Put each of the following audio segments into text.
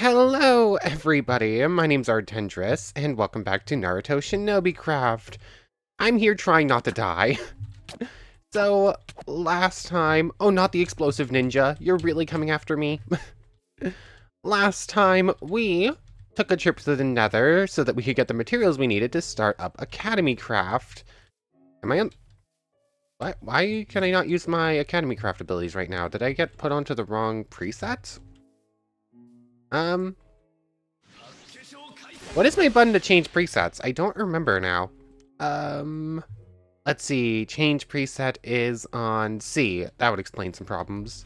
Hello, everybody. My name's Ardendris, and welcome back to Naruto ShinobiCraft. I'm here trying not to die. So, last time... Oh, not the explosive ninja. You're really coming after me? Last time, we took a trip to the Nether so that we could get the materials we needed to start up Academy Craft. Am I on... Why can I not use my Academy Craft abilities right now? Did I get put onto the wrong preset? What is my button to change presets? I don't remember now. Let's see. Change preset is on C. That would explain some problems.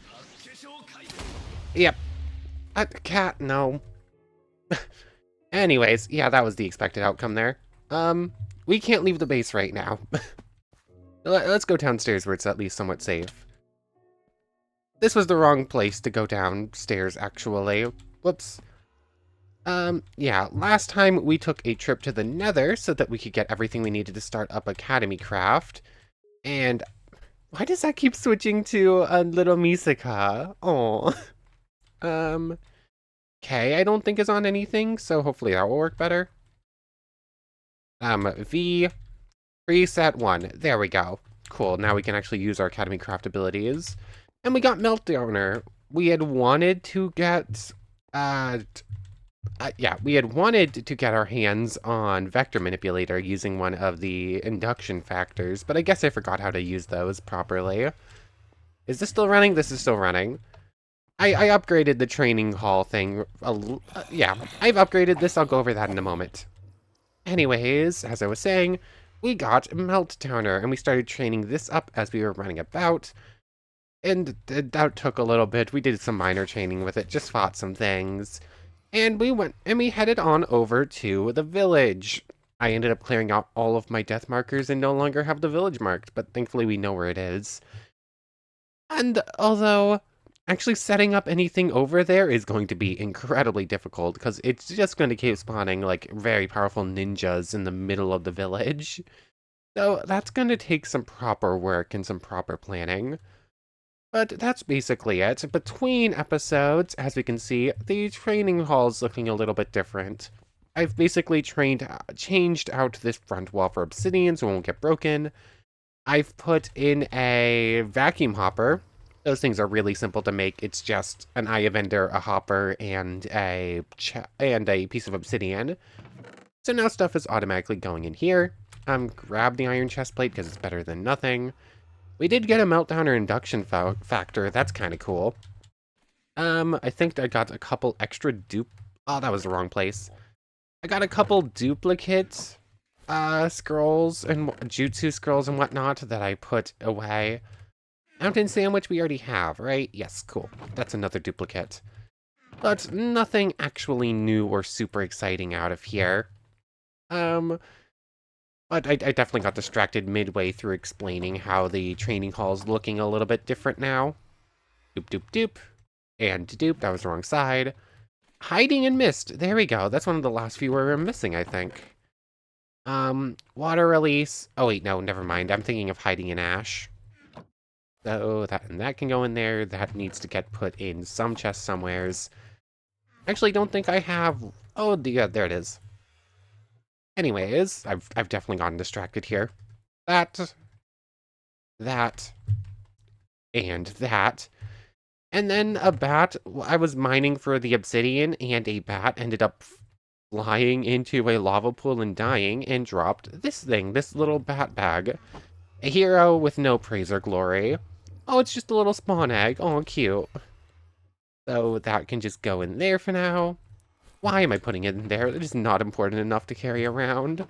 Yep. Cat, no. Anyways, yeah, that was the expected outcome there. We can't leave the base right now. Let's go downstairs where it's at least somewhat safe. This was the wrong place to go downstairs, actually. Whoops. Yeah, last time we took a trip to the Nether so that we could get everything we needed to start up Academy Craft. And why does that keep switching to a little Misaka? Oh. Okay, I don't think is on anything, so hopefully that will work better. V, preset 1. There we go. Cool, now we can actually use our Academy Craft abilities. And we got Meltdowner. We had wanted to get, we had wanted to get our hands on Vector Manipulator using one of the induction factors, but I guess I forgot how to use those properly. Is this still running? This is still running. I upgraded the training hall thing. Yeah, I've upgraded this. I'll go over that in a moment. Anyways, as I was saying, we got Meltdowner, and we started training this up as we were running about. And that took a little bit. We did some minor training with it, just fought some things. And we headed on over to the village. I ended up clearing out all of my death markers and no longer have the village marked, but thankfully we know where it is. And although actually setting up anything over there is going to be incredibly difficult because it's just going to keep spawning like very powerful ninjas in the middle of the village. So that's going to take some proper work and some proper planning. But that's basically it. Between episodes, as we can see, the training hall's looking a little bit different. I've basically changed out this front wall for obsidian so it won't get broken. I've put in a vacuum hopper. Those things are really simple to make. It's just an eye of ender, a hopper, and a piece of obsidian. So now stuff is automatically going in here. Grab the iron chest plate because it's better than nothing. We did get a Meltdowner induction factor. That's kind of cool. I think I got a couple extra Oh, that was the wrong place. I got a couple duplicate scrolls and Jutsu scrolls and whatnot that I put away. Mountain sandwich we already have, right? Yes, cool. That's another duplicate. But nothing actually new or super exciting out of here. But I definitely got distracted midway through explaining how the training hall's looking a little bit different now. Doop, doop, doop. And doop, that was the wrong side. Hiding in mist. There we go. That's one of the last few we were missing, I think. Water release. Oh, wait, no, never mind. I'm thinking of hiding in ash. So that can go in there. That needs to get put in some chest somewheres. Actually, don't think I have... Oh, yeah, there it is. Anyways, I've definitely gotten distracted here. That, and that. And then a bat, I was mining for the obsidian, and a bat ended up flying into a lava pool and dying, and dropped this thing, this little bat bag. A hero with no praise or glory. Oh, it's just a little spawn egg. Oh, cute. So that can just go in there for now. Why am I putting it in there? It is not important enough to carry around.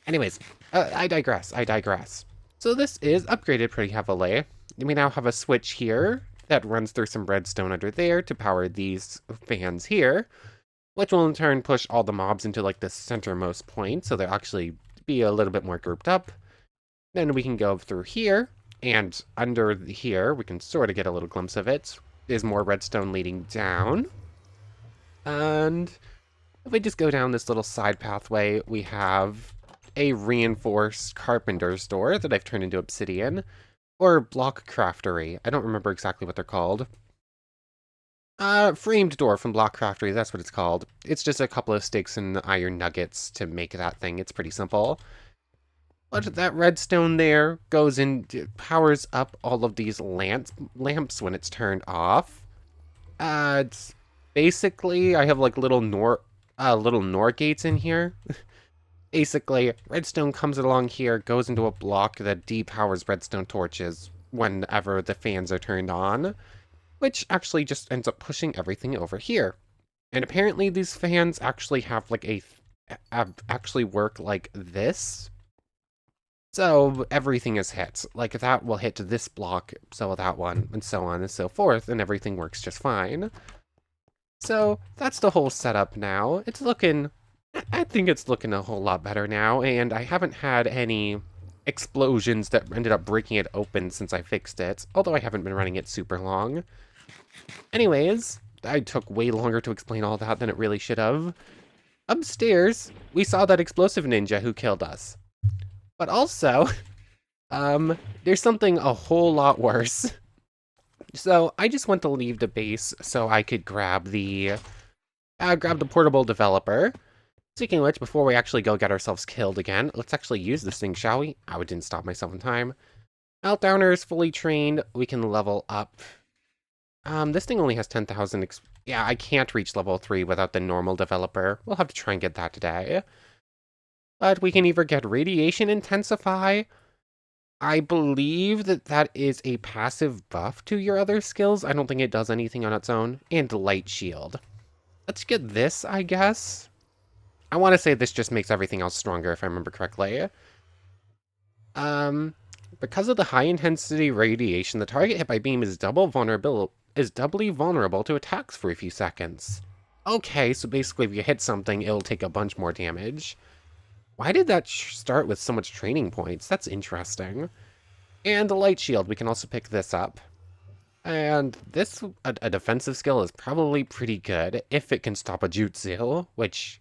Anyways, I digress. So this is upgraded pretty heavily. We now have a switch here that runs through some redstone under there to power these fans here, which will in turn push all the mobs into like the centermost point, so they'll actually be a little bit more grouped up. Then we can go through here, and under here, we can sort of get a little glimpse of it. There's more redstone leading down. And if we just go down this little side pathway, we have a reinforced carpenter's door that I've turned into obsidian, or block craftery. I don't remember exactly what they're called. Framed door from Block Craftery, that's what it's called. It's just a couple of sticks and iron nuggets to make that thing. It's pretty simple. But that redstone there goes in, powers up all of these lamps when it's turned off. It's basically, I have like little NOR gates in here. Basically, redstone comes along here, goes into a block that depowers redstone torches whenever the fans are turned on, which actually just ends up pushing everything over here. And apparently these fans actually have like actually work like this. So everything is hit. Like that will hit this block, so that one, and so on and so forth, and everything works just fine. So that's the whole setup now. It's looking, I think it's looking a whole lot better now, and I haven't had any explosions that ended up breaking it open since I fixed it, although I haven't been running it super long. Anyways, I took way longer to explain all that than it really should have. Upstairs, we saw that explosive ninja who killed us. But also, there's something a whole lot worse. So I just went to leave the base so I could grab the portable developer. Speaking of which, before we actually go get ourselves killed again, let's actually use this thing, shall we? I didn't stop myself in time. Meltdowner is fully trained. We can level up. This thing only has 10,000 yeah, I can't reach level 3 without the normal developer. We'll have to try and get that today. But we can either get Radiation Intensify. I believe that is a passive buff to your other skills. I don't think it does anything on its own. And Light Shield. Let's get this, I guess. I want to say this just makes everything else stronger, if I remember correctly. Because of the high-intensity radiation, the target hit by beam is doubly vulnerable to attacks for a few seconds. Okay, so basically if you hit something, it'll take a bunch more damage. Why did that start with so much training points? That's interesting. And the Light Shield, we can also pick this up. And this, a defensive skill, is probably pretty good if it can stop a Jutsu, which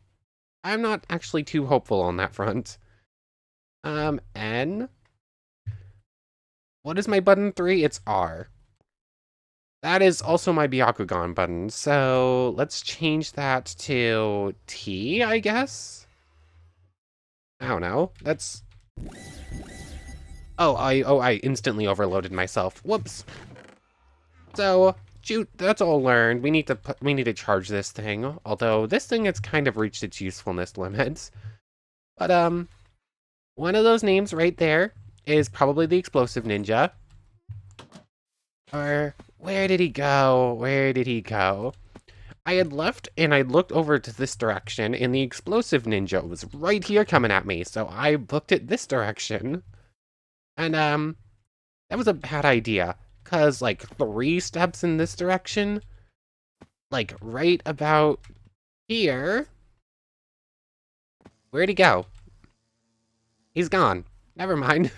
I'm not actually too hopeful on that front. N? What is my button 3? It's R. That is also my Byakugan button, so let's change that to T, I guess? I don't know. That's... Oh, I instantly overloaded myself. Whoops. So, that's all learned. We need to charge this thing. Although this thing has kind of reached its usefulness limits. But one of those names right there is probably the explosive ninja. Or where did he go? Where did he go? I had left and I looked over to this direction and the explosive ninja was right here coming at me. So I booked it this direction. And that was a bad idea. Cause like 3 steps in this direction, like right about here. Where'd he go? He's gone. Never mind.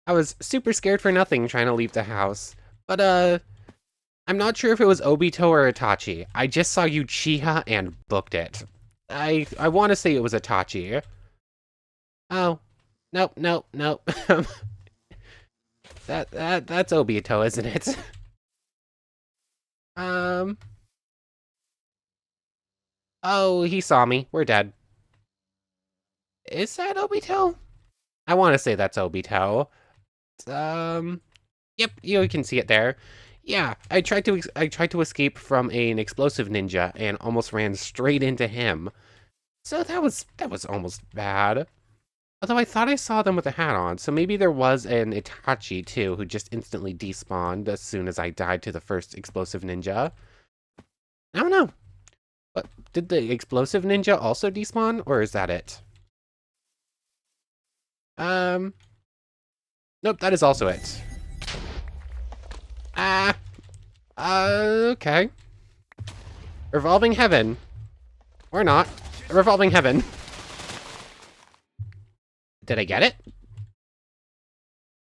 I was super scared for nothing trying to leave the house. But I'm not sure if it was Obito or Itachi. I just saw Uchiha and booked it. I want to say it was Itachi. Oh. Nope. That's Obito, isn't it? Oh, he saw me. We're dead. Is that Obito? I want to say that's Obito. Yep, you can see it there. Yeah, I tried to escape from an explosive ninja and almost ran straight into him. So that was almost bad. Although I thought I saw them with a hat on, so maybe there was an Itachi too who just instantly despawned as soon as I died to the first explosive ninja. I don't know. But did the explosive ninja also despawn, or is that it? Nope, that is also it. Okay. Revolving heaven. Or not. Revolving heaven. Did I get it?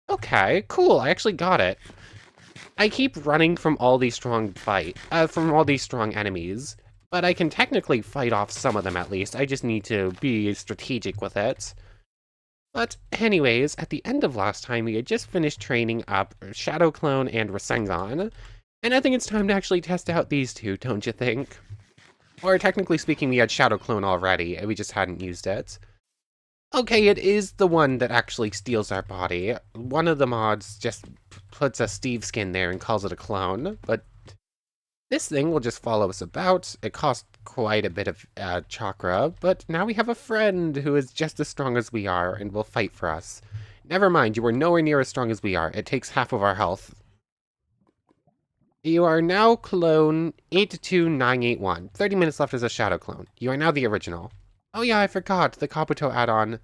Okay, cool. I actually got it. I keep running from all these strong enemies, but I can technically fight off some of them at least. I just need to be strategic with it. But anyways, at the end of last time, we had just finished training up Shadow Clone and Rasengan, And I think it's time to actually test out these two, don't you think? Or technically speaking, we had Shadow Clone already, and we just hadn't used it. Okay, it is the one that actually steals our body. One of the mods just puts a Steve skin there and calls it a clone, but this thing will just follow us about. It costs quite a bit of chakra, but now we have a friend who is just as strong as we are and will fight for us. Never mind, you are nowhere near as strong as we are. It takes half of our health. You are now clone 82981. 30 minutes left as a shadow clone. You are now the original. Oh yeah, I forgot. The Kabuto add-on,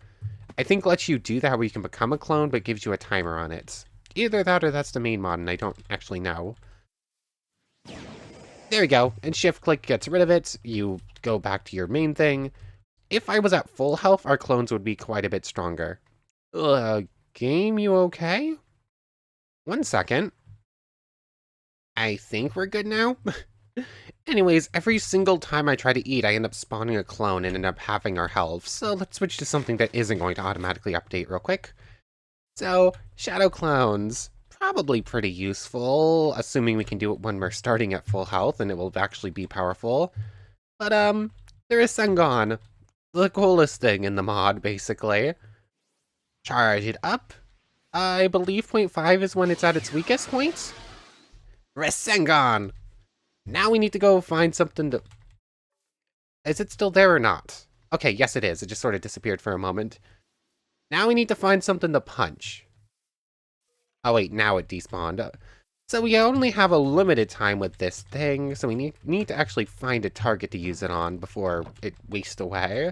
I think lets you do that where you can become a clone, but gives you a timer on it. Either that or that's the main mod, and I don't actually know. There we go. And shift-click gets rid of it. You go back to your main thing. If I was at full health, our clones would be quite a bit stronger. Game, you okay? 1 second. I think we're good now. Anyways, every single time I try to eat, I end up spawning a clone and end up having our health. So let's switch to something that isn't going to automatically update real quick. So, shadow clones. Probably pretty useful, assuming we can do it when we're starting at full health and it will actually be powerful. But, there is Rasengan. The coolest thing in the mod, basically. Charge it up. I believe 0.5 is when it's at its weakest point. Rasengan! Now we need to go find something to... Is it still there or not? Okay, yes it is. It just sort of disappeared for a moment. Now we need to find something to punch. Oh wait, now it despawned. So we only have a limited time with this thing, so we need to actually find a target to use it on before it wastes away.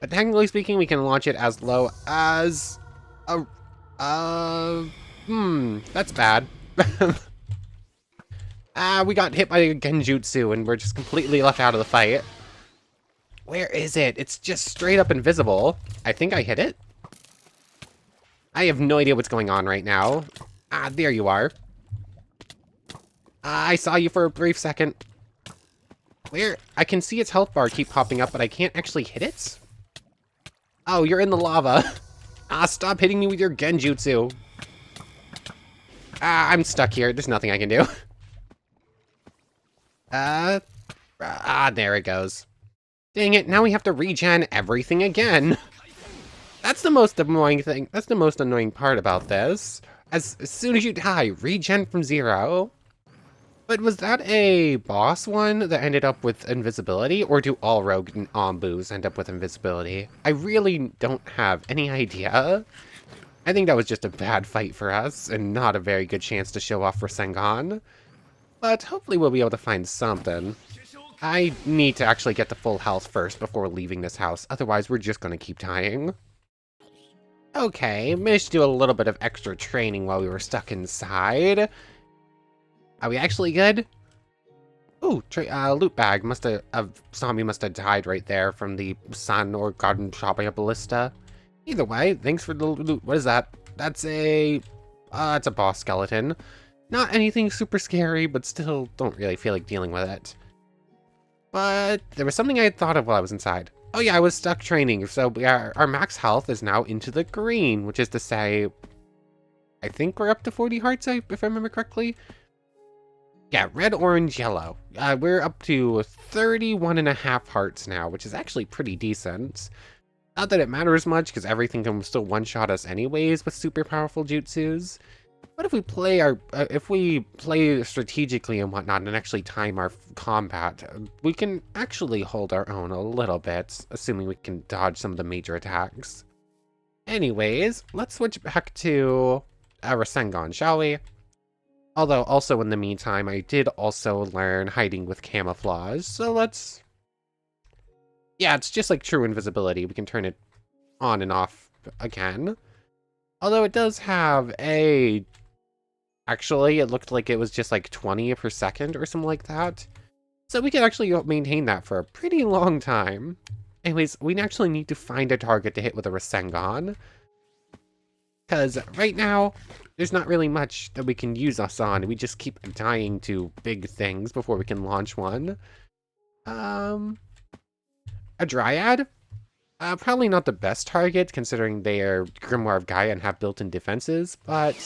But technically speaking, we can launch it as low as... that's bad. We got hit by a genjutsu and we're just completely left out of the fight. Where is it? It's just straight up invisible. I think I hit it. I have no idea what's going on right now. There you are. I saw you for a brief second. Where? I can see its health bar keep popping up, but I can't actually hit it? Oh, you're in the lava. Stop hitting me with your genjutsu. I'm stuck here. There's nothing I can do. There it goes. Dang it, now we have to regen everything again. That's the most annoying thing. That's the most annoying part about this. As soon as you die, regen from 0. But was that a boss one that ended up with invisibility, or do all rogue Ombus end up with invisibility? I really don't have any idea. I think that was just a bad fight for us, and not a very good chance to show off Rasengan. But hopefully we'll be able to find something. I need to actually get to full health first before leaving this house, otherwise we're just gonna keep dying. Okay, managed to do a little bit of extra training while we were stuck inside. Are we actually good? Ooh, loot bag. Zombie must have died right there from the sun or garden shopping a ballista. Either way, thanks for the loot. What is that? That's it's a boss skeleton. Not anything super scary, but still don't really feel like dealing with it. But there was something I had thought of while I was inside. Oh yeah, I was stuck training, so our max health is now into the green, which is to say, I think we're up to 40 hearts, if I remember correctly. Yeah, red, orange, yellow. We're up to 31.5 hearts now, which is actually pretty decent. Not that it matters much, because everything can still one-shot us anyways with super powerful jutsus. But if we play strategically and whatnot and actually time our combat, we can actually hold our own a little bit, assuming we can dodge some of the major attacks. Anyways, let's switch back to Rasengan, shall we? Although, also in the meantime, I did also learn hiding with camouflage, so let's... Yeah, it's just like true invisibility. We can turn it on and off again. Although it does have a... Actually, it looked like it was just like 20 per second or something like that. So we can actually maintain that for a pretty long time. Anyways, we actually need to find a target to hit with a Rasengan. Because right now, there's not really much that we can use us on. We just keep dying to big things before we can launch one. A Dryad? Probably not the best target, considering they are Grimoire of Gaia and have built-in defenses, but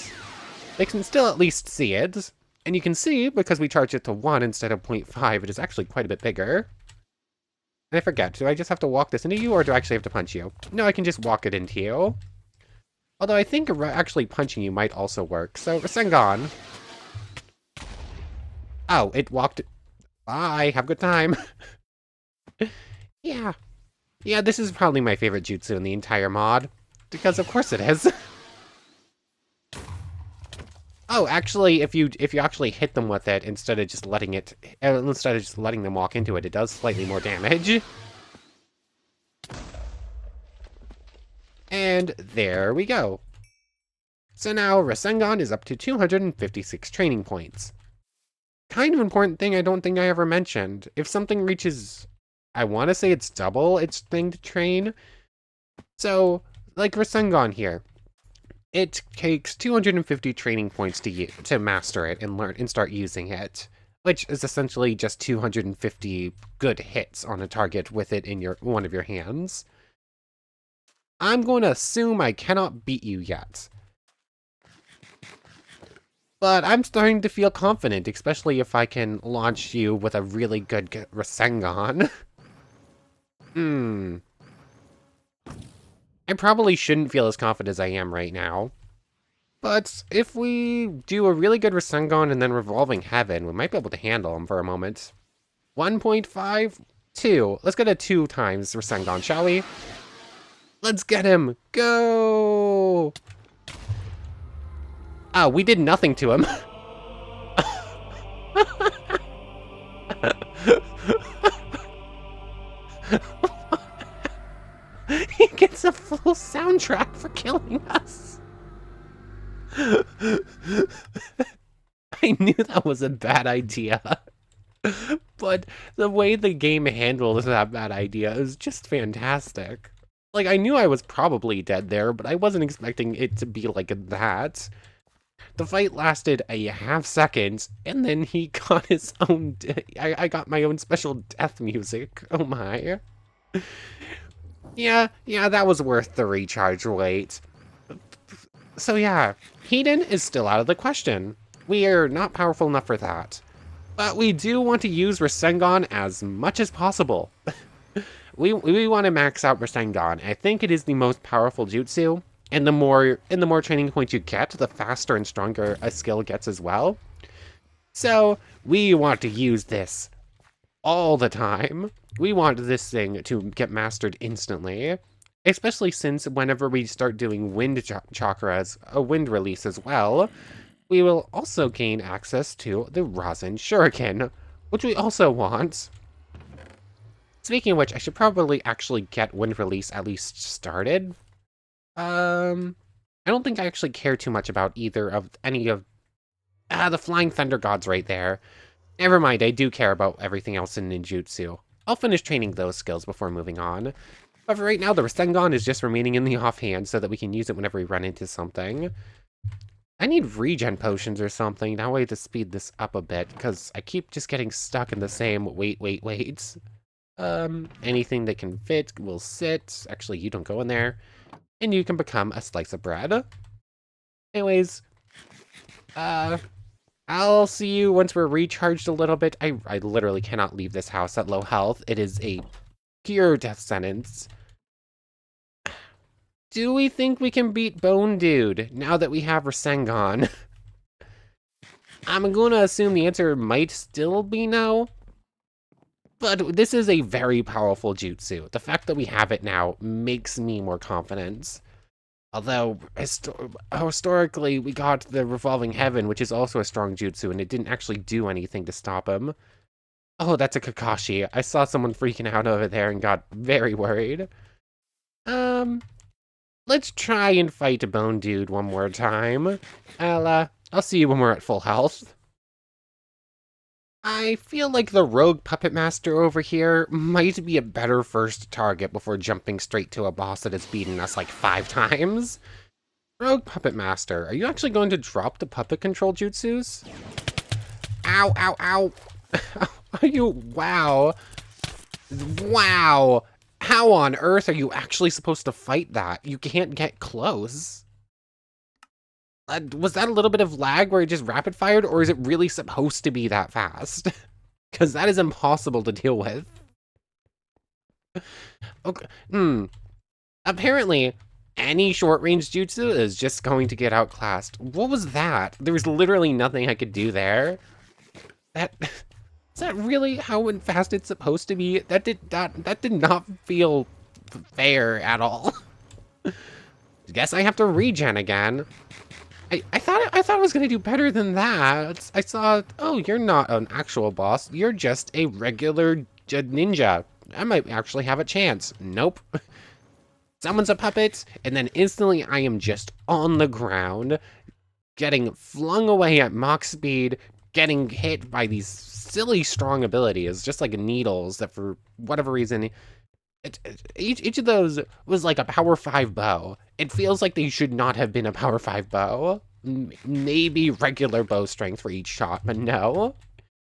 they can still at least see it. And you can see, because we charge it to 1 instead of 0.5, it is actually quite a bit bigger. And I forget, do I just have to walk this into you, or do I actually have to punch you? No, I can just walk it into you. Although I think actually punching you might also work. So, Rasengan. Oh, it walked... Bye, have a good time. Yeah. Yeah, this is probably my favorite jutsu in the entire mod. Because of course it is. Oh, actually, if you actually hit them with it instead of just letting them walk into it, it does slightly more damage. And there we go. So now Rasengan is up to 256 training points. Kind of important thing I don't think I ever mentioned. If something reaches, I want to say it's double its thing to train. So, like Rasengan here. It takes 250 training points to master it and learn and start using it, which is essentially just 250 good hits on a target with it in one of your hands. I'm going to assume I cannot beat you yet. But I'm starting to feel confident, especially if I can launch you with a really good Rasengan. I probably shouldn't feel as confident as I am right now. But if we do a really good Rasengan and then Revolving Heaven, we might be able to handle him for a moment. 1.5, 2. Let's get a 2 times Rasengan, shall we? Let's get him! Go! Oh, we did nothing to him. He gets a full soundtrack for killing us. I knew that was a bad idea. But the way the game handles that bad idea is just fantastic. Like, I knew I was probably dead there, but I wasn't expecting it to be like that. The fight lasted a half second, and then he got his own... I got my own special death music. Oh my. Yeah, that was worth the recharge wait. So yeah, Hedon is still out of the question. We are not powerful enough for that. But we do want to use Rasengan as much as possible. we want to max out Rasengan. I think it is the most powerful jutsu, and the more training points you get, the faster and stronger a skill gets as well. So we want to use this all the time. We want this thing to get mastered instantly, especially since whenever we start doing wind chakras, a wind release as well, we will also gain access to the Rasen Shuriken, which we also want. Speaking of which, I should probably actually get wind release at least started. I don't think I actually care too much about either of any of the Flying Thunder Gods right there. Never mind, I do care about everything else in ninjutsu. I'll finish training those skills before moving on. But for right now, the Rasengan is just remaining in the offhand so that we can use it whenever we run into something. I need regen potions or something, that way to speed this up a bit, because I keep just getting stuck in the same wait. Anything that can fit will sit. Actually, you don't go in there. And you can become a slice of bread. Anyways, I'll see you once we're recharged a little bit. I literally cannot leave this house at low health. It is a pure death sentence. Do we think we can beat Bone Dude now that we have Rasengan? I'm gonna assume the answer might still be no. But this is a very powerful jutsu. The fact that we have it now makes me more confident. Although, historically, we got the Revolving Heaven, which is also a strong jutsu, and it didn't actually do anything to stop him. Oh, that's a Kakashi. I saw someone freaking out over there and got very worried. Let's try and fight Bone Dude one more time. I'll see you when we're at full health. I feel like the Rogue Puppet Master over here might be a better first target before jumping straight to a boss that has beaten us like 5 times. Rogue Puppet Master, are you actually going to drop the puppet control jutsus? Ow, ow, ow. Are you? Wow. Wow. How on earth are you actually supposed to fight that? You can't get close. Was that a little bit of lag where it just rapid fired, or is it really supposed to be that fast? Because that is impossible to deal with. Okay. Apparently, any short-range jutsu is just going to get outclassed. What was that? There was literally nothing I could do there. That is that really how fast it's supposed to be? That did not feel fair at all. Guess I have to regen again. I thought I was gonna do better than that. I saw, oh, you're not an actual boss. You're just a regular ninja. I might actually have a chance. Nope. Someone's a puppet, and then instantly I am just on the ground, getting flung away at mach speed, getting hit by these silly strong abilities, just like needles that for whatever reason, each of those was like a power 5 bow. It feels like they should not have been a power 5 bow. Maybe regular bow strength for each shot, but no.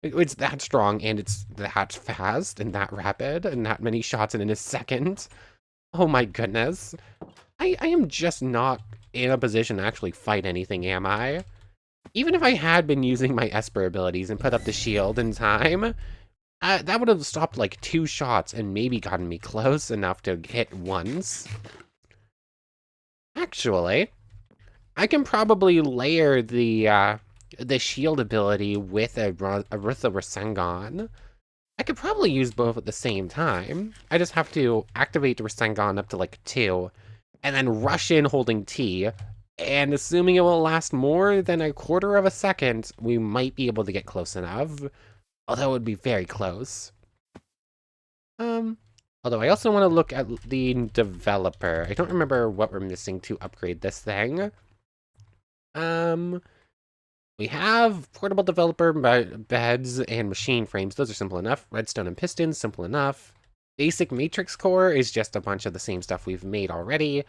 It's that strong, and it's that fast, and that rapid, and that many shots in a second. Oh my goodness. I am just not in a position to actually fight anything, am I? Even if I had been using my Esper abilities and put up the shield in time, that would have stopped like 2 shots and maybe gotten me close enough to hit once. Actually, I can probably layer the shield ability with a Rasengan. I could probably use both at the same time. I just have to activate the Rasengan up to like 2, and then rush in holding T. And assuming it will last more than a quarter of a second, we might be able to get close enough. Although it would be very close. Although I also want to look at the developer. I don't remember what we're missing to upgrade this thing. We have portable developer beds and machine frames. Those are simple enough. Redstone and pistons, simple enough. Basic matrix core is just a bunch of the same stuff we've made already.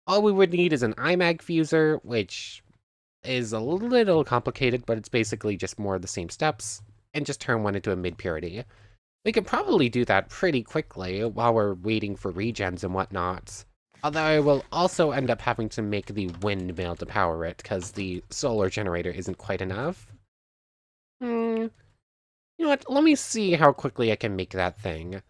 All we would need is an IMAG fuser, which is a little complicated, but it's basically just more of the same steps, and just turn one into a mid-purity. We could probably do that pretty quickly while we're waiting for regens and whatnot. Although I will also end up having to make the windmill to power it, because the solar generator isn't quite enough. You know what, let me see how quickly I can make that thing.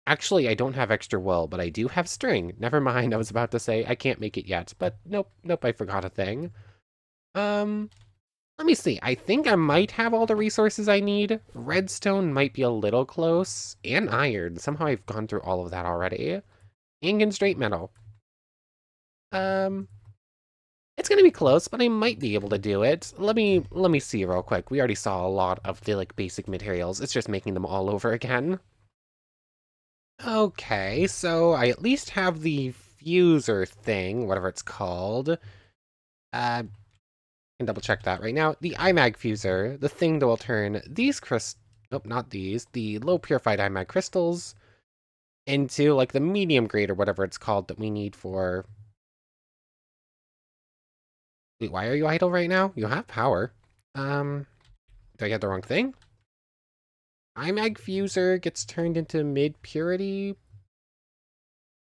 Actually, I don't have extra wool, but I do have string. Never mind, I was about to say I can't make it yet, but nope, I forgot a thing. Let me see, I think I might have all the resources I need. Redstone might be a little close, and iron. Somehow I've gone through all of that already. Ink and straight metal. It's gonna be close, but I might be able to do it. Let me see real quick. We already saw a lot of the like basic materials. It's just making them all over again. Okay, so I at least have the fuser thing, whatever it's called. I can double check that right now. The IMAG fuser, the thing that will turn these nope, not these, the low purified IMAG crystals into like the medium grade or whatever it's called that we need for... Wait, why are you idle right now? You have power. Do I get the wrong thing? IMAG fuser gets turned into mid-purity?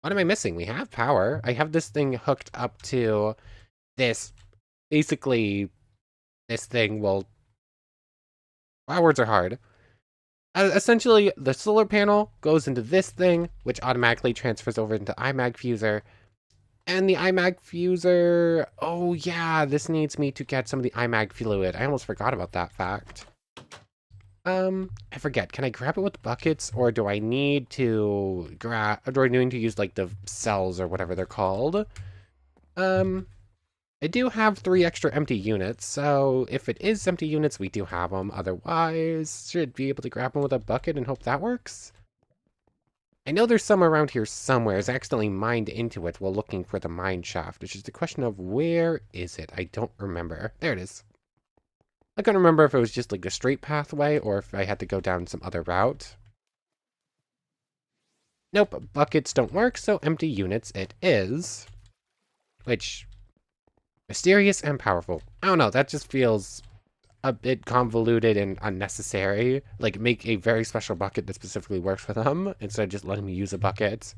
What am I missing? We have power. I have this thing hooked up to this. Basically, this thing will... Wow, words are hard. Essentially, the solar panel goes into this thing, which automatically transfers over into IMAG fuser. And the IMAG fuser... Oh yeah, this needs me to get some of the IMAG fluid. I almost forgot about that fact. I forget. Can I grab it with buckets, or do I need to use like the cells or whatever they're called? I do have 3 extra empty units, so if it is empty units, we do have them. Otherwise, should be able to grab them with a bucket and hope that works. I know there's some around here somewhere. I accidentally mined into it while looking for the mine shaft, which is the question of where is it? I don't remember. There it is. I couldn't remember if it was just like a straight pathway or if I had to go down some other route. Nope, buckets don't work, so empty units it is. Which, mysterious and powerful. I don't know, that just feels a bit convoluted and unnecessary. Like, make a very special bucket that specifically works for them, instead of just letting me use a bucket.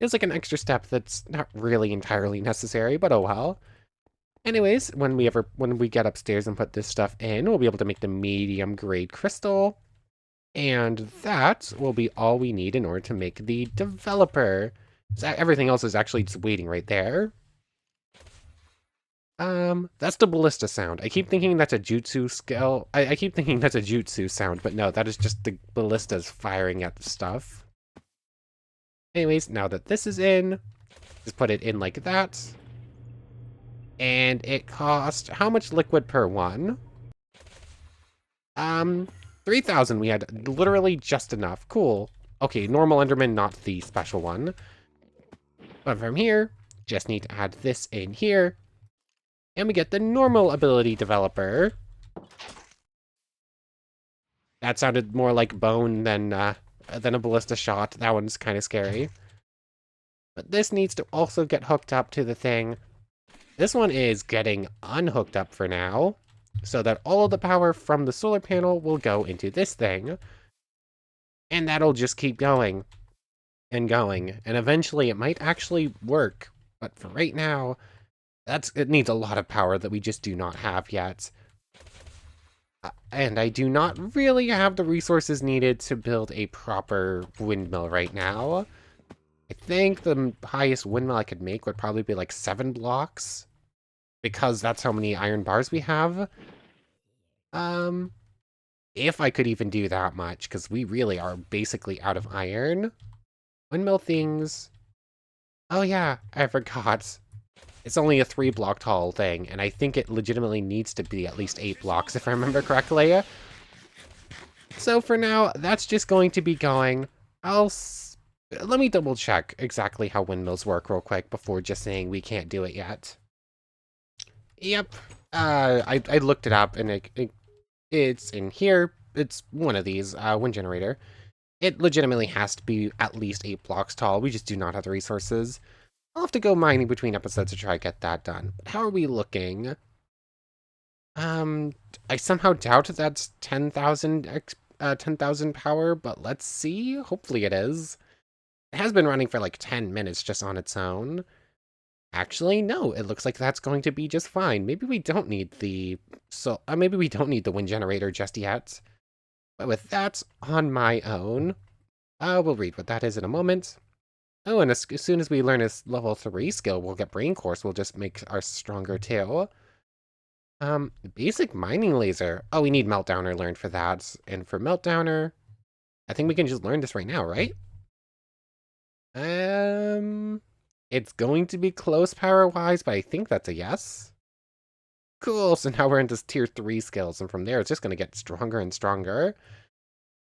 It's like an extra step that's not really entirely necessary, but oh well. Anyways, when we get upstairs and put this stuff in, we'll be able to make the medium grade crystal. And that will be all we need in order to make the developer. So everything else is actually just waiting right there. That's the ballista sound. I keep thinking that's a jutsu skill. I keep thinking that's a jutsu sound, but no, that is just the ballistas firing at the stuff. Anyways, now that this is in, just put it in like that. And it cost how much liquid per one? 3,000. We had literally just enough. Cool. Okay, normal Enderman, not the special one. But from here, just need to add this in here. And we get the normal ability developer. That sounded more like bone than a ballista shot. That one's kind of scary. But this needs to also get hooked up to the thing. This one is getting unhooked up for now, so that all of the power from the solar panel will go into this thing. And that'll just keep going and going. And eventually it might actually work. But for right now, it needs a lot of power that we just do not have yet. And I do not really have the resources needed to build a proper windmill right now. I think the highest windmill I could make would probably be like 7 blocks. Because that's how many iron bars we have. If I could even do that much, because we really are basically out of iron. Windmill things. Oh yeah, I forgot. It's only a 3-block tall thing, and I think it legitimately needs to be at least 8 blocks, if I remember correctly. So for now, that's just going to be going. Let me double check exactly how windmills work real quick before just saying we can't do it yet. Yep. I looked it up, and it's in here. It's one of these, wind generator. It legitimately has to be at least 8 blocks tall. We just do not have the resources. I'll have to go mining between episodes to try to get that done. But how are we looking? I somehow doubt that's 10,000 power, but let's see. Hopefully it is. It has been running for like 10 minutes just on its own. Actually, no, it looks like that's going to be just fine. Maybe we don't need the wind generator just yet. But with that on my own, we'll read what that is in a moment. Oh, and as soon as we learn this level 3 skill, we'll get Brain Course. We'll just make our stronger too. Basic mining laser. Oh, we need Meltdowner learned for that. And for Meltdowner, I think we can just learn this right now, right? It's going to be close power-wise, but I think that's a yes. Cool, so now we're into tier 3 skills, and from there it's just going to get stronger and stronger.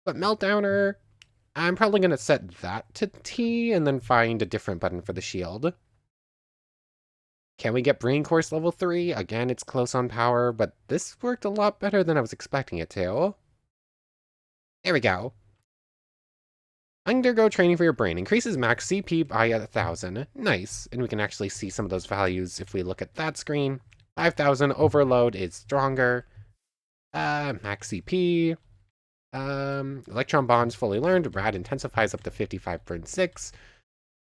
But Meltdowner, I'm probably going to set that to T, and then find a different button for the shield. Can we get Brain Course level 3? Again, it's close on power, but this worked a lot better than I was expecting it to. There we go. Undergo training for your brain. Increases max CP by 1,000. Nice. And we can actually see some of those values if we look at that screen. 5,000 overload is stronger. Max CP. Electron bonds fully learned. Rad intensifies up to 55.6.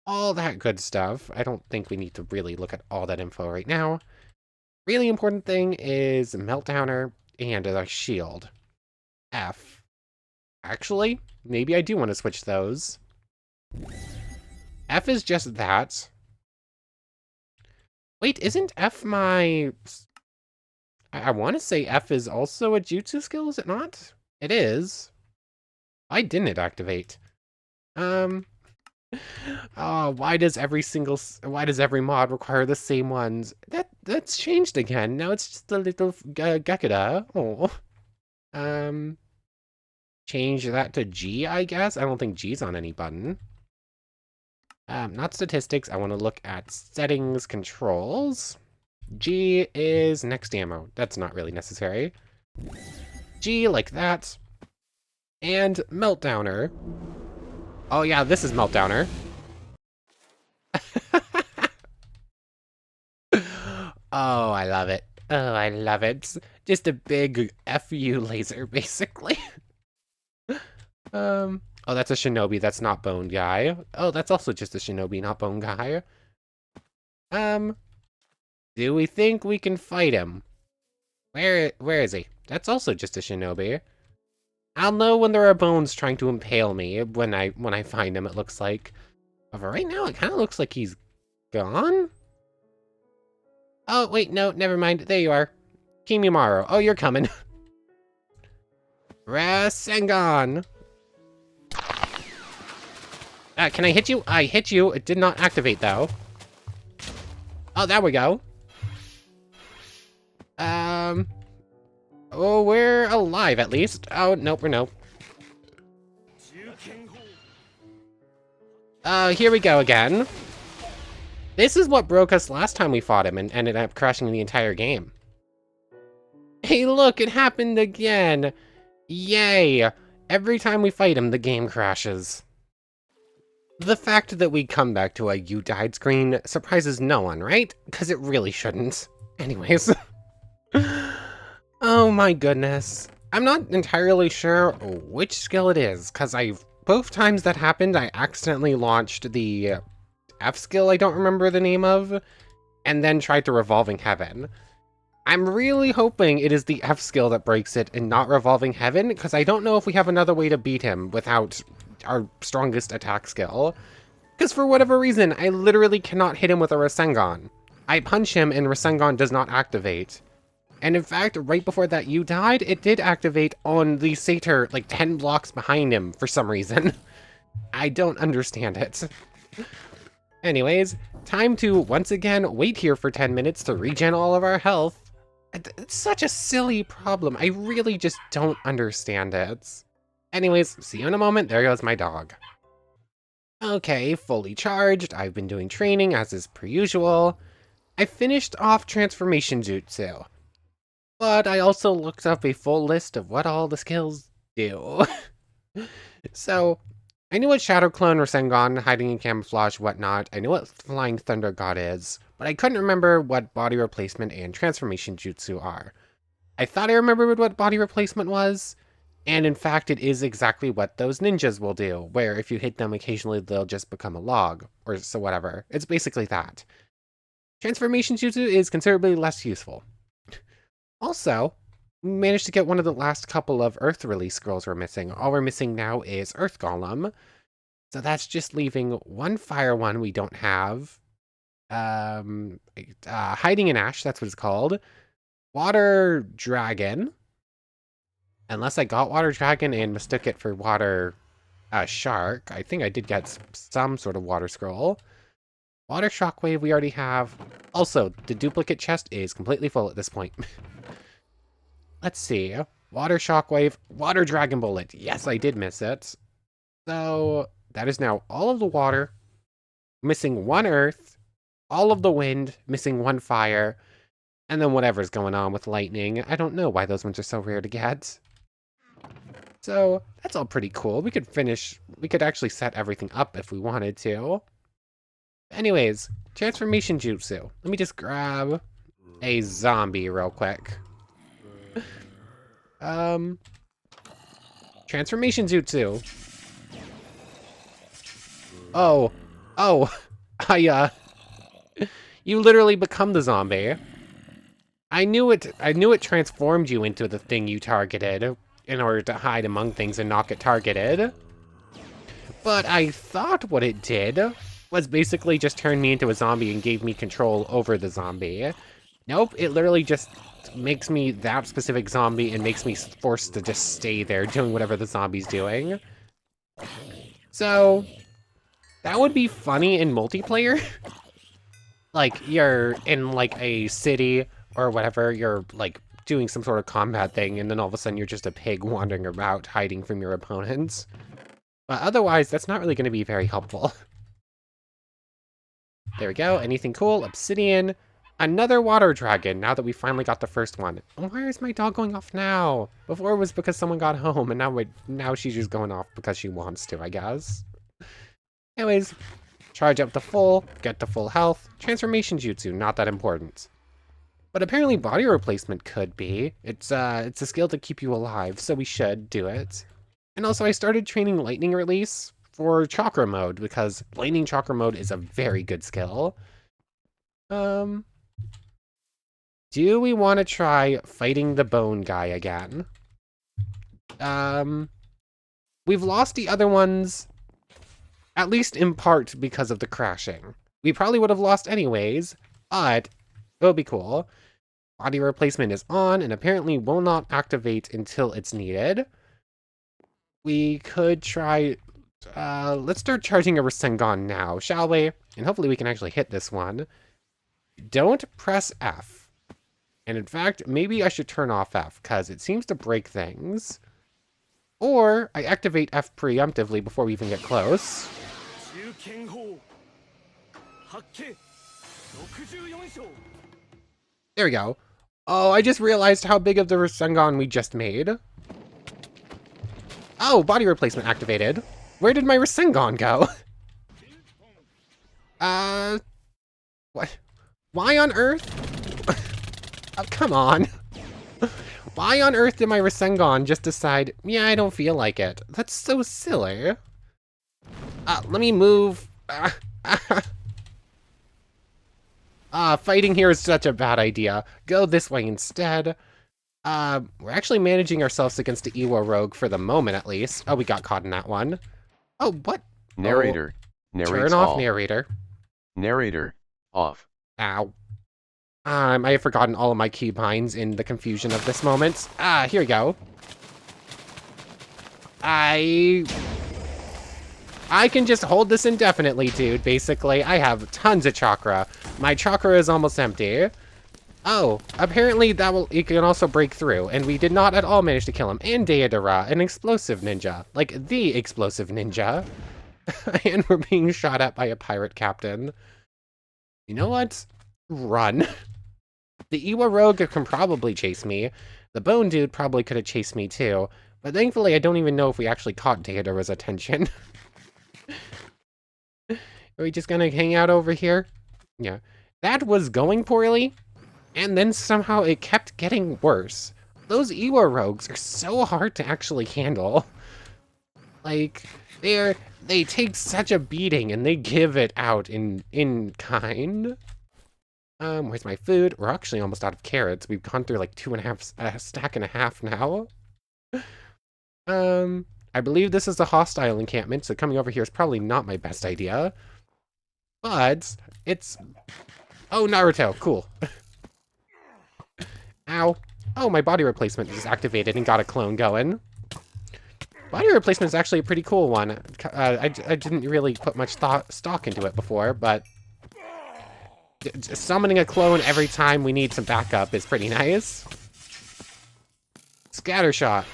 All that good stuff. I don't think we need to really look at all that info right now. Really important thing is Meltdowner and a shield. F. Actually, maybe I do want to switch those. F is just that. Wait, isn't F my... I want to say F is also a Jutsu skill, is it not? It is. Why didn't it activate? Oh, why does every mod require the same ones? That's changed again. Now it's just a little Gekida. Oh. Change that to G, I guess? I don't think G's on any button. Not statistics. I want to look at settings, controls. G is next ammo. That's not really necessary. G, like that. And Meltdowner. Oh yeah, this is Meltdowner. Oh, I love it. Oh, I love it. Just a big FU laser, basically. Oh, that's a Shinobi, that's not Bone Guy. Oh, that's also just a Shinobi, not Bone Guy. Do we think we can fight him? Where is he? That's also just a Shinobi. I'll know when there are bones trying to impale me when I find him, it looks like. But for right now, it kind of looks like he's gone? Oh, wait, no, never mind. There you are. Kimimaro. Oh, you're coming. Rasengan. Can I hit you? I hit you. It did not activate, though. Oh, there we go. Oh, we're alive, at least. Oh, nope, we're nope. Here we go again. This is what broke us last time we fought him and ended up crashing the entire game. Hey, look, it happened again. Yay. Every time we fight him, the game crashes. The fact that we come back to a "you died" screen surprises no one, right? Because it really shouldn't. Anyways. Oh my goodness. I'm not entirely sure which skill it is, because both times that happened, I accidentally launched the F skill I don't remember the name of, and then tried to Revolving Heaven. I'm really hoping it is the F skill that breaks it and not Revolving Heaven, because I don't know if we have another way to beat him without our strongest attack skill. Because for whatever reason, I literally cannot hit him with a Rasengan. I punch him and Rasengan does not activate. And in fact, right before that you died, it did activate on the satyr like 10 blocks behind him for some reason. I don't understand it. Anyways, time to once again wait here for 10 minutes to regen all of our health. It's such a silly problem. I really just don't understand it. Anyways, see you in a moment. There goes my dog. Okay, fully charged. I've been doing training as is per usual. I finished off Transformation Jutsu. But I also looked up a full list of what all the skills do. So, I knew what Shadow Clone, Rasengan, hiding in camouflage, whatnot. I knew what Flying Thunder God is, but I couldn't remember what body replacement and transformation jutsu are. I thought I remembered what body replacement was, and in fact it is exactly what those ninjas will do, where if you hit them occasionally they'll just become a log, or so whatever. It's basically that. Transformation jutsu is considerably less useful. Also, we managed to get one of the last couple of Earth release scrolls we're missing. All we're missing now is Earth Golem. So that's just leaving one fire one we don't have. Hiding in Ash, that's what it's called. Water Dragon. Unless I got Water Dragon and mistook it for Water Shark. I think I did get some sort of Water Scroll. Water Shockwave we already have. Also, the duplicate chest is completely full at this point. Let's see. Water Shockwave, Water Dragon Bullet. Yes, I did miss it. So, that is now all of the water, missing one earth, all of the wind, missing one fire, and then whatever's going on with lightning. I don't know why those ones are so rare to get. So, that's all pretty cool. We could actually set everything up if we wanted to. Anyways, Transformation Jutsu. Let me just grab a zombie real quick. Transformation Jutsu. Oh, you literally become the zombie. I knew it transformed you into the thing you targeted in order to hide among things and not get targeted. But I thought what it did was basically just turn me into a zombie and gave me control over the zombie. Nope, it literally just makes me that specific zombie and makes me forced to just stay there doing whatever the zombie's doing. So, that would be funny in multiplayer. Like, you're in, like, a city or whatever, you're, like, doing some sort of combat thing, and then all of a sudden you're just a pig wandering about, hiding from your opponents. But otherwise, that's not really going to be very helpful. There we go. Anything cool? Obsidian. Another water dragon, now that we finally got the first one. Why is my dog going off now? Before it was because someone got home, and now she's just going off because she wants to, I guess. Anyways, charge up to full, get to full health. Transformation Jutsu, not that important. But apparently body replacement could be. It's a skill to keep you alive, so we should do it. And also I started training lightning release for Chakra mode, because lightning Chakra mode is a very good skill. Do we want to try fighting the bone guy again? We've lost the other ones, at least in part because of the crashing. We probably would have lost anyways, but it would be cool. Body replacement is on and apparently will not activate until it's needed. We could try... let's start charging a Rasengan now, shall we? And hopefully we can actually hit this one. Don't press F. And in fact, maybe I should turn off F, because it seems to break things. Or I activate F preemptively before we even get close. There we go. Oh, I just realized how big of the Rasengan we just made. Oh, body replacement activated. Where did my Rasengan go? What? Why on earth? Oh, come on. Why on earth did my Rasengan just decide, yeah, I don't feel like it? That's so silly. Let me move. Fighting here is such a bad idea. Go this way instead. We're actually managing ourselves against the Iwa Rogue for the moment, at least. Oh, we got caught in that one. Oh, what? Narrator. Oh, turn off all. Narrator. Narrator. Off. Ow. I have forgotten all of my keybinds in the confusion of this moment. Here we go. I can just hold this indefinitely, dude, basically. I have tons of chakra. My chakra is almost empty. Oh, apparently it can also break through, and we did not at all manage to kill him. And Deidara, an explosive ninja. Like, the explosive ninja. And we're being shot at by a pirate captain. You know what? Run. The Iwa Rogue can probably chase me. The Bone Dude probably could have chased me too. But thankfully, I don't even know if we actually caught Deidara's attention. Are we just gonna hang out over here? Yeah. That was going poorly, and then somehow it kept getting worse. Those Iwa Rogues are so hard to actually handle. Like, they take such a beating, and they give it out in kind. Where's my food? We're actually almost out of carrots. We've gone through like 2.5 stack and a half now. I believe this is a hostile encampment, so coming over here is probably not my best idea. But it's... Oh, Naruto, cool. Ow. Oh, my body replacement is activated and got a clone going. Body replacement is actually a pretty cool one. I didn't really put much stock into it before, but... summoning a clone every time we need some backup is pretty nice. Scattershot.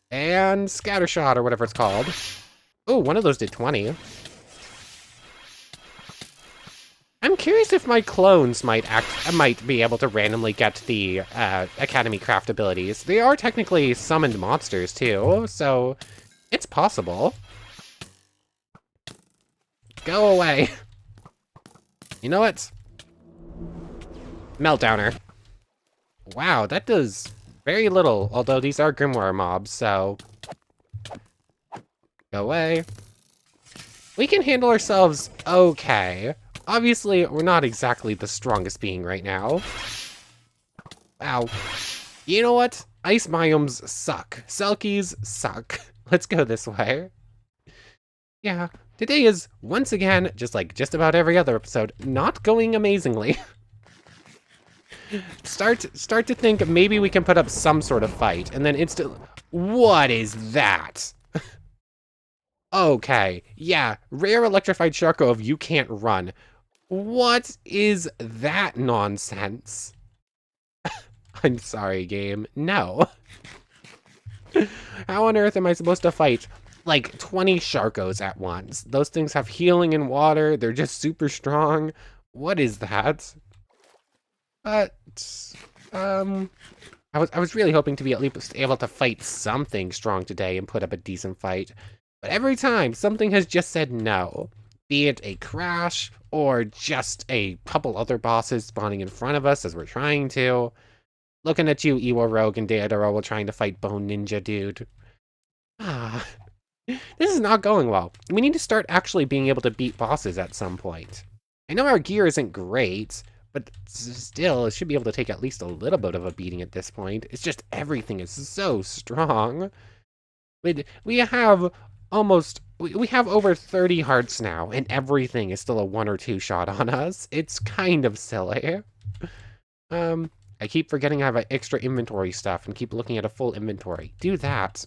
And Scattershot, or whatever it's called. Oh, one of those did 20. I'm curious if my clones might be able to randomly get the Academy Craft abilities. They are technically summoned monsters, too, so it's possible. Go away. You know what? Meltdowner. Wow, that does very little, although these are Grimoire mobs, so... Go away. We can handle ourselves okay. Obviously, we're not exactly the strongest being right now. Wow. You know what? Ice biomes suck. Selkies suck. Let's go this way. Yeah. Today is, once again, just like just about every other episode, not going amazingly. Start to think maybe we can put up some sort of fight, and then instantly... What is that? Okay, yeah, rare electrified Sharkov, you can't run. What is that nonsense? I'm sorry, game. No. How on earth am I supposed to fight like 20 Sharkos at once? Those things have healing in water. They're just super strong. What is that? But, I was really hoping to be at least able to fight something strong today and put up a decent fight. But every time, something has just said no. Be it a crash, or just a couple other bosses spawning in front of us as we're trying to. Looking at you, Iwa Rogue and Deidara while trying to fight Bone Ninja Dude. Ah, this is not going well. We need to start actually being able to beat bosses at some point. I know our gear isn't great, but still, it should be able to take at least a little bit of a beating at this point. It's just everything is so strong. We have we have over 30 hearts now, and everything is still a 1 or 2 shot on us. It's kind of silly. I keep forgetting I have extra inventory stuff and keep looking at a full inventory. Do that.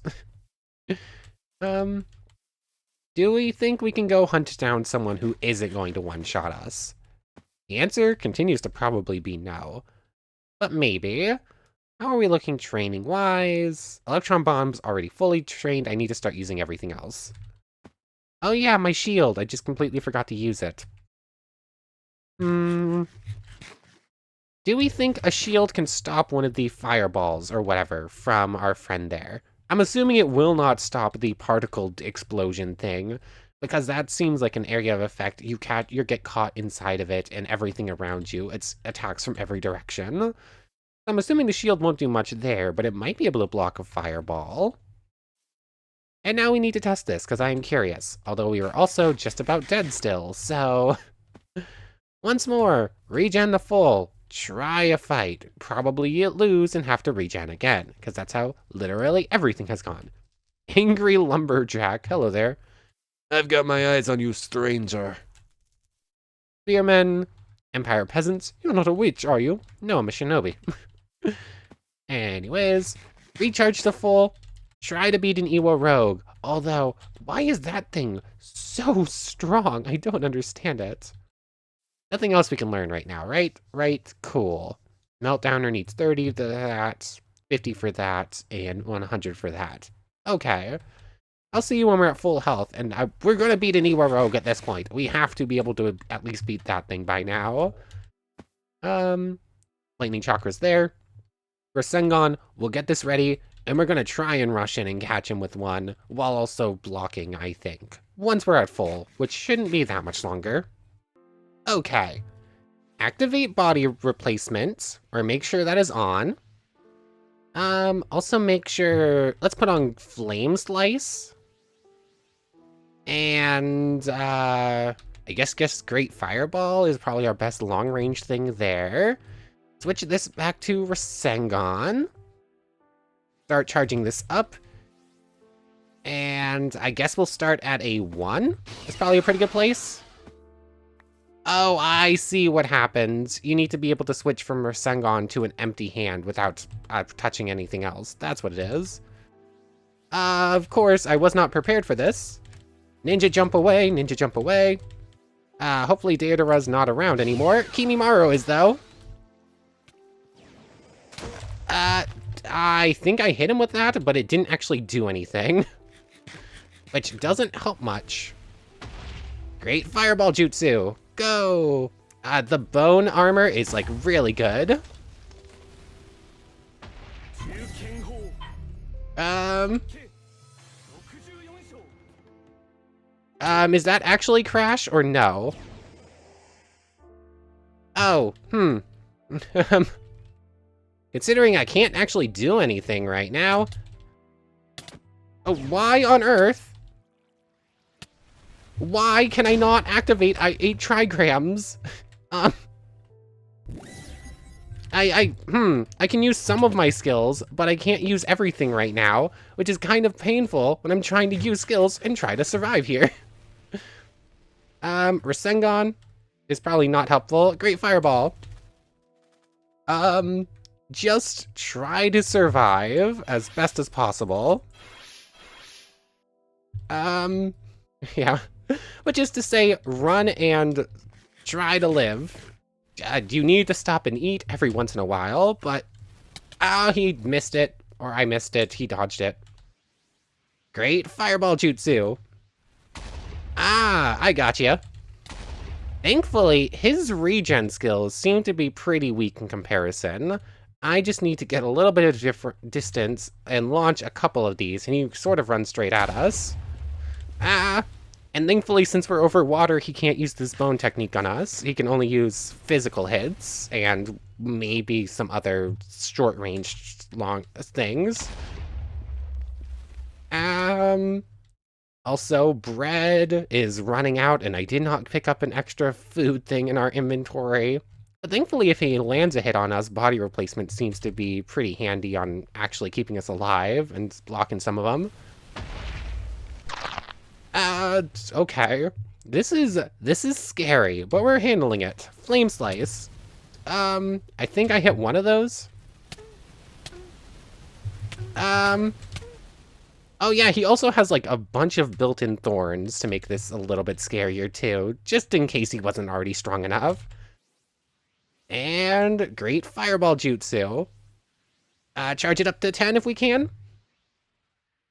Do we think we can go hunt down someone who isn't going to one-shot us? The answer continues to probably be no. But maybe. How are we looking training-wise? Electron bomb's already fully trained. I need to start using everything else. Oh yeah, my shield. I just completely forgot to use it. Do we think a shield can stop one of the fireballs or whatever from our friend there? I'm assuming it will not stop the particle explosion thing, because that seems like an area of effect. You get caught inside of it and everything around you. It's attacks from every direction. I'm assuming the shield won't do much there, but it might be able to block a fireball. And now we need to test this, because I am curious. Although we were also just about dead still, so... Once more, regen the full. Try a fight. Probably you'll lose and have to regen again, because that's how literally everything has gone. Angry lumberjack. Hello there. I've got my eyes on you, stranger. Spearmen. Empire peasants. You're not a witch, are you? No, I'm a shinobi. Anyways, recharge the full. Try to beat an Iwa rogue. Although, why is that thing so strong? I don't understand it. Nothing else we can learn right now, right? Right, cool. Meltdowner needs 30 for that, 50 for that, and 100 for that. Okay. I'll see you when we're at full health, and we're gonna beat an Iwa rogue at this point. We have to be able to at least beat that thing by now. Lightning Chakra's there. Rasengan, we'll get this ready, and we're gonna try and rush in and catch him with one, while also blocking, I think. Once we're at full, which shouldn't be that much longer. Okay. Activate body replacement, or make sure that is on. Also make sure, let's put on Flame Slice. And, I guess Great Fireball is probably our best long-range thing there. Switch this back to Rasengan. Start charging this up. And I guess we'll start at a 1. It's probably a pretty good place. Oh, I see what happens. You need to be able to switch from Rasengan to an empty hand without touching anything else. That's what it is. Of course, I was not prepared for this. Ninja jump away, ninja jump away. Hopefully Deodara's not around anymore. Kimimaro is, though. I think I hit him with that, but it didn't actually do anything. Which doesn't help much. Great Fireball Jutsu. Go! The bone armor is, like, really good. Is that actually Crash or no? Oh, Considering I can't actually do anything right now. Oh, why on earth? Why can I not activate 8 trigrams? I can use some of my skills, but I can't use everything right now, which is kind of painful when I'm trying to use skills and try to survive here. Rasengan is probably not helpful. Great Fireball. Just try to survive as best as possible. Yeah. Which is to say, run and try to live. You need to stop and eat every once in a while, but... he missed it. Or I missed it. He dodged it. Great Fireball Jutsu. I gotcha. Thankfully, his regen skills seem to be pretty weak in comparison. I just need to get a little bit of different distance and launch a couple of these, and he sort of runs straight at us. And thankfully, since we're over water, he can't use this bone technique on us. He can only use physical hits and maybe some other short-range long things. Also, bread is running out, and I did not pick up an extra food thing in our inventory. But thankfully, if he lands a hit on us, body replacement seems to be pretty handy on actually keeping us alive and blocking some of them. Okay. This is scary, but we're handling it. Flame Slice. I think I hit one of those. Oh yeah, he also has like a bunch of built-in thorns to make this a little bit scarier too, just in case he wasn't already strong enough. And great Fireball Jutsu. Charge it up to 10 if we can.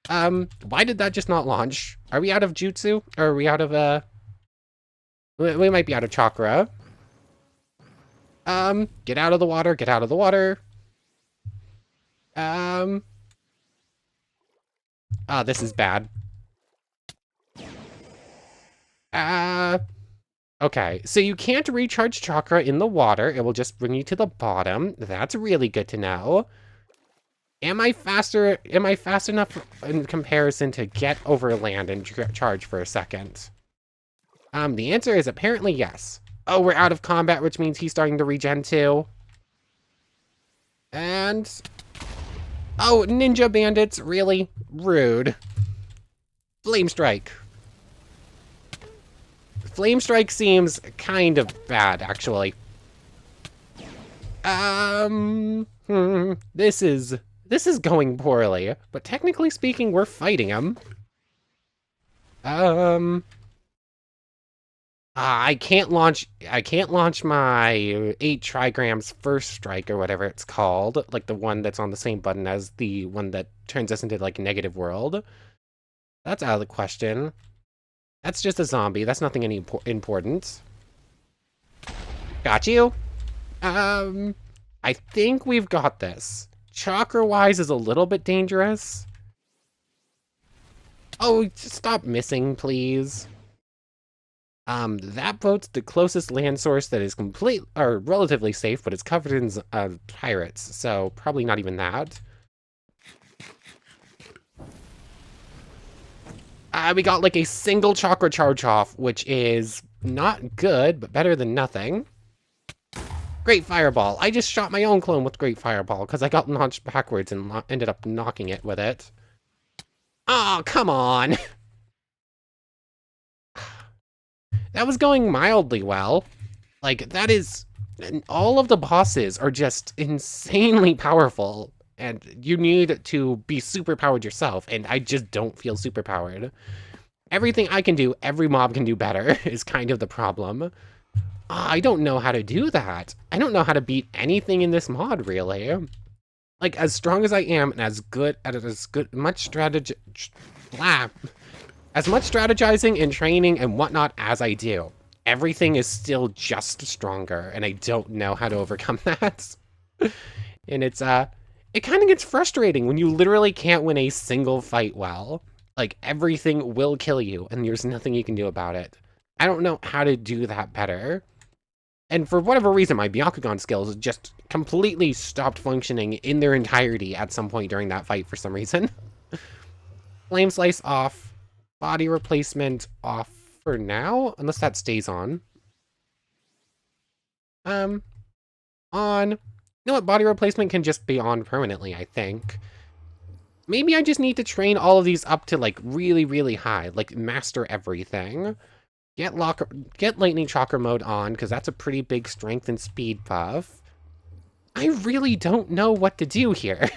Why did that just not launch? Are we out of Jutsu? Or are we out of, we might be out of Chakra. Get out of the water, get out of the water. This is bad. Okay, so you can't recharge Chakra in the water. It will just bring you to the bottom. That's really good to know. Am I fast enough in comparison to get over land and charge for a second? The answer is apparently yes. Oh, we're out of combat, which means he's starting to regen too. And... oh, ninja bandits, really? Rude. Flame Strike. Flame Strike seems kind of bad, actually. This is going poorly, but technically speaking, we're fighting him. I can't launch my 8 trigrams first strike or whatever it's called, like the one that's on the same button as the one that turns us into like negative world. That's out of the question. That's just a zombie. That's nothing any important. Got you. I think we've got this. Chakra-wise is a little bit dangerous. Oh, just stop missing, please. That boat's the closest land source that is relatively safe, but it's covered in pirates, so probably not even that. We got like a single Chakra charge off, which is not good, but better than nothing. Great Fireball. I just shot my own clone with Great Fireball because I got launched backwards and ended up knocking it with it. Oh, come on! That was going mildly well. Like, that is... all of the bosses are just insanely powerful. And you need to be super powered yourself, and I just don't feel super powered. Everything I can do, every mob can do better, is kind of the problem. I don't know how to do that. I don't know how to beat anything in this mod, really. Like, as strong as I am, and as much strategizing and training and whatnot as I do, everything is still just stronger, and I don't know how to overcome that. And it's, it kind of gets frustrating when you literally can't win a single fight well. Like, everything will kill you, and there's nothing you can do about it. I don't know how to do that better. And for whatever reason, my Byakugan skills just completely stopped functioning in their entirety at some point during that fight for some reason. Flame Slice off. Body replacement off for now, unless that stays on. On. You know what? Body replacement can just be on permanently, I think. Maybe I just need to train all of these up to, like, really, really high. Like, master everything. Get Lightning Chakra mode on, because that's a pretty big strength and speed buff. I really don't know what to do here.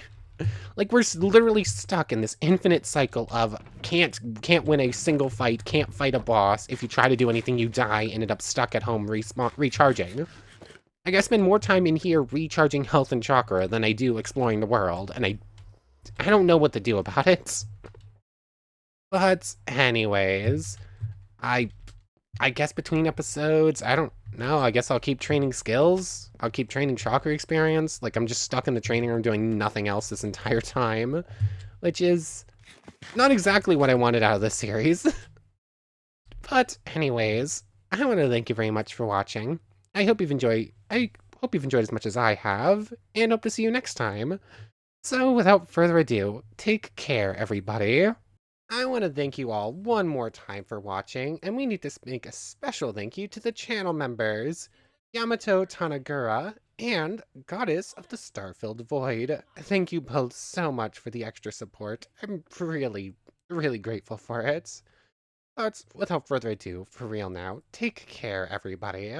Like, we're literally stuck in this infinite cycle of can't win a single fight, can't fight a boss. If you try to do anything, you die, ended up stuck at home recharging. I gotta spend more time in here recharging health and chakra than I do exploring the world, and I don't know what to do about it. But anyways, I guess between episodes, I don't know, I guess I'll keep training skills. I'll keep training chakra experience. Like, I'm just stuck in the training room doing nothing else this entire time, which is not exactly what I wanted out of this series. But anyways, I want to thank you very much for watching. I hope you've enjoyed as much as I have, and hope to see you next time. So without further ado, take care, everybody. I want to thank you all one more time for watching, and we need to make a special thank you to the channel members, Yamato Tanagura and Goddess of the Star-Filled Void. Thank you both so much for the extra support. I'm really, really grateful for it. But without further ado, for real now, take care everybody.